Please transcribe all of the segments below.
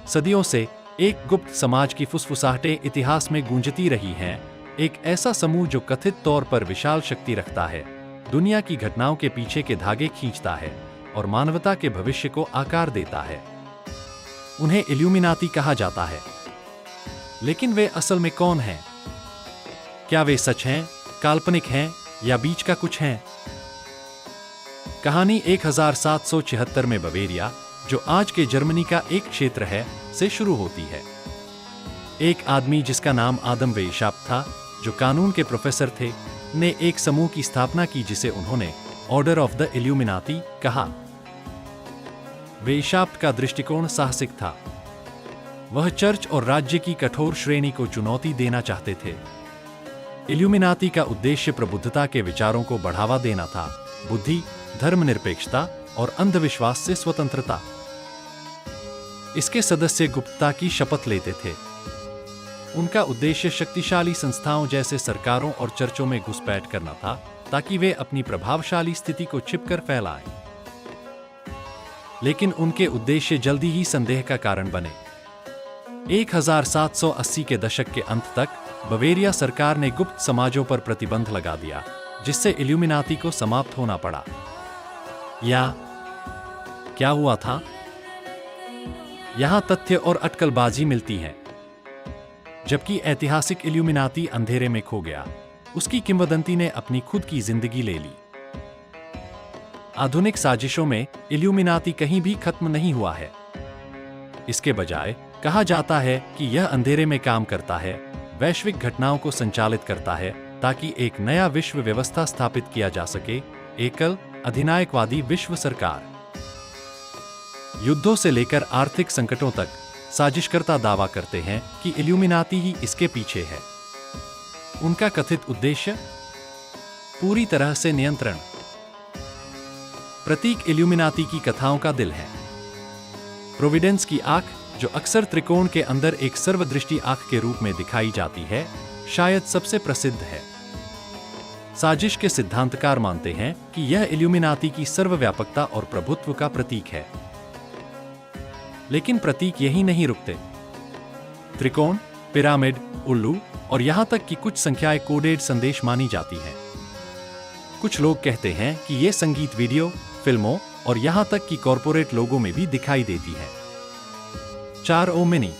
सदियों से एक गुप्त समाज की फुसफुसाहटें इतिहास में गूंजती रही हैं, एक ऐसा समूह जो कथित तौर पर विशाल शक्ति रखता है, दुनिया की घटनाओं के पीछे के धागे खींचता है और मानवता के भविष्य को आकार देता है। उन्हें इल्यूमिनाती कहा जाता है। लेकिन वे असल में कौन हैं? क्या वे सच हैं, काल्पनिक हैं या बीच का कुछ हैं? कहानी 1776 में बवेरिया, जो आज के जर्मनी का एक क्षेत्र है, से शुरू होती है। एक आदमी जिसका नाम आदम वेईशाप्त था, जो कानून के प्रोफेसर थे, ने एक समूह की स्थापना की जिसे उन्होंने ऑर्डर ऑफ द इल्यूमिनाती कहा। वेईशाप्त का दृष्टिकोण साहसिक था। वह चर्च और राज्य की कठोर श्रेणी को चुनौती देना चाहते थे। इल्यूमिनाती का उद्देश्य प्रबुद्धता के विचारों को बढ़ावा देना था, बुद्धि, धर्मनिरपेक्षता और अंधविश्वास से स्वतंत्रता। इसके सदस्य गुप्तता की शपथ लेते थे। उनका उद्देश्य शक्तिशाली संस्थाओं जैसे सरकारों और चर्चों में घुसपैठ करना था, ताकि वे अपनी प्रभावशाली स्थिति को छिपकर फैलाएं। लेकिन उनके उद्देश्य जल्दी ही संदेह का कारण बने। 1780 के दशक के अंत तक बवेरिया सरकार ने गुप्त समाजों पर प्रतिबंध लगा दिया, जिससे इल्यूमिनाती को समाप्त होना पड़ा। या क्या हुआ था? यहां तथ्य और अटकलबाजी मिलती है। जबकि ऐतिहासिक इल्यूमिनाती अंधेरे में खो गया, उसकी किंवदंती ने अपनी खुद की जिंदगी ले ली। आधुनिक साजिशों में इल्यूमिनाती कहीं भी खत्म नहीं हुआ है। इसके बजाय कहा जाता है कि यह अंधेरे में काम करता है, वैश्विक घटनाओं को संचालित करता है, ताकि एक नया विश्व व्यवस्था स्थापित किया जा सके, एकल अधिनायकवादी विश्व सरकार। युद्धों से लेकर आर्थिक संकटों तक साजिशकर्ता दावा करते हैं कि इल्यूमिनाती ही इसके पीछे है। उनका कथित उद्देश्य? पूरी तरह से नियंत्रण। प्रतीक इल्यूमिनाती की कथाओं का दिल है। प्रोविडेंस की आंख, जो अक्सर त्रिकोण के अंदर एक सर्वदृष्टि आंख के रूप में दिखाई जाती है, शायद सबसे प्रसिद्ध है। साजिश के सिद्धांतकार मानते हैं कि यह इल्यूमिनाती की सर्वव्यापकता और प्रभुत्व का प्रतीक है। लेकिन प्रतीक यही नहीं रुकते। त्रिकोण, पिरामिड, उल्लू और यहां तक कि कुछ संख्याएं कोडेड संदेश मानी जाती हैं। कुछ लोग कहते हैं कि ये संगीत, वीडियो, फिल्मों और यहां तक कि कॉरपोरेट लोगों में भी दिखाई देती है। 4 ओमिनी।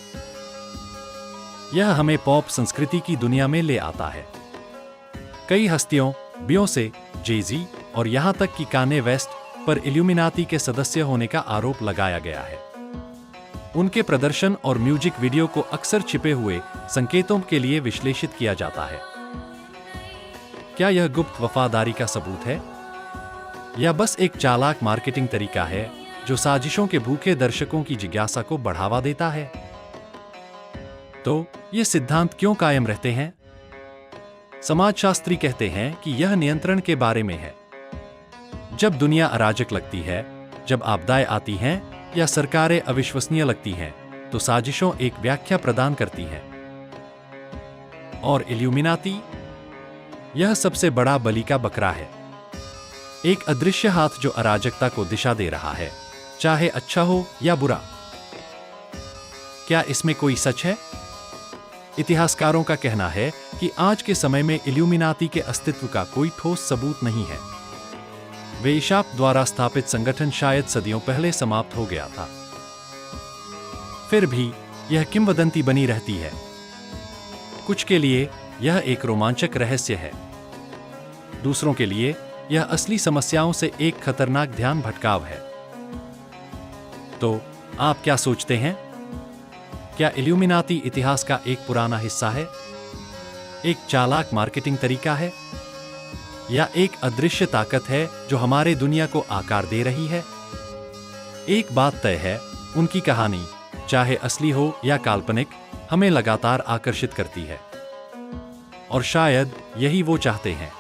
यह हमें पॉप संस्कृति की दुनिया में ले आता है। कई हस्तियों, बियोंसे, जे-ज़ी और यहां तक कि कान्ये वेस्ट पर इल्यूमिनाती के सदस्य होने का आरोप लगाया गया है। उनके प्रदर्शन और म्यूजिक वीडियो को अक्सर छिपे हुए संकेतों के लिए विश्लेषित किया जाता है। क्या यह गुप्त वफादारी का सबूत है, या बस एक चालाक मार्केटिंग तरीका है जो साजिशों के भूखे दर्शकों की जिज्ञासा को बढ़ावा देता है? तो ये सिद्धांत क्यों कायम रहते हैं? समाजशास्त्री कहते हैं कि यह नियंत्रण के बारे में है। जब दुनिया अराजक लगती है, जब आपदाएं आती हैं या सरकारें अविश्वसनीय लगती हैं, तो साजिशों एक व्याख्या प्रदान करती हैं। और इल्यूमिनाती, यह सबसे बड़ा बलि का बकरा है। एक अदृश्य हाथ जो अराजकता को दिशा दे रहा है, चाहे अच्छा हो या बुरा। क्या इसमें कोई सच है? इतिहासकारों का कहना है कि आज के समय में इल्यूमिनाती के अस्तित्व का कोई ठोस सबूत नहीं है। वेईशाप्त द्वारा स्थापित संगठन शायद सदियों पहले समाप्त हो गया था। फिर भी यह किंवदंती बनी रहती है। कुछ के लिए यह एक रोमांचक रहस्य है, दूसरों के लिए यह असली समस्याओं से एक खतरनाक ध्यान भटकाव है। तो आप क्या सोचते हैं? क्या इल्यूमिनाती इतिहास का एक पुराना हिस्सा है, एक चालाक मार्केटिंग तरीका है, या एक अदृश्य ताकत है जो हमारे दुनिया को आकार दे रही है? एक बात तय है, उनकी कहानी, चाहे असली हो या काल्पनिक, हमें लगातार आकर्षित करती है। और शायद यही वो चाहते हैं।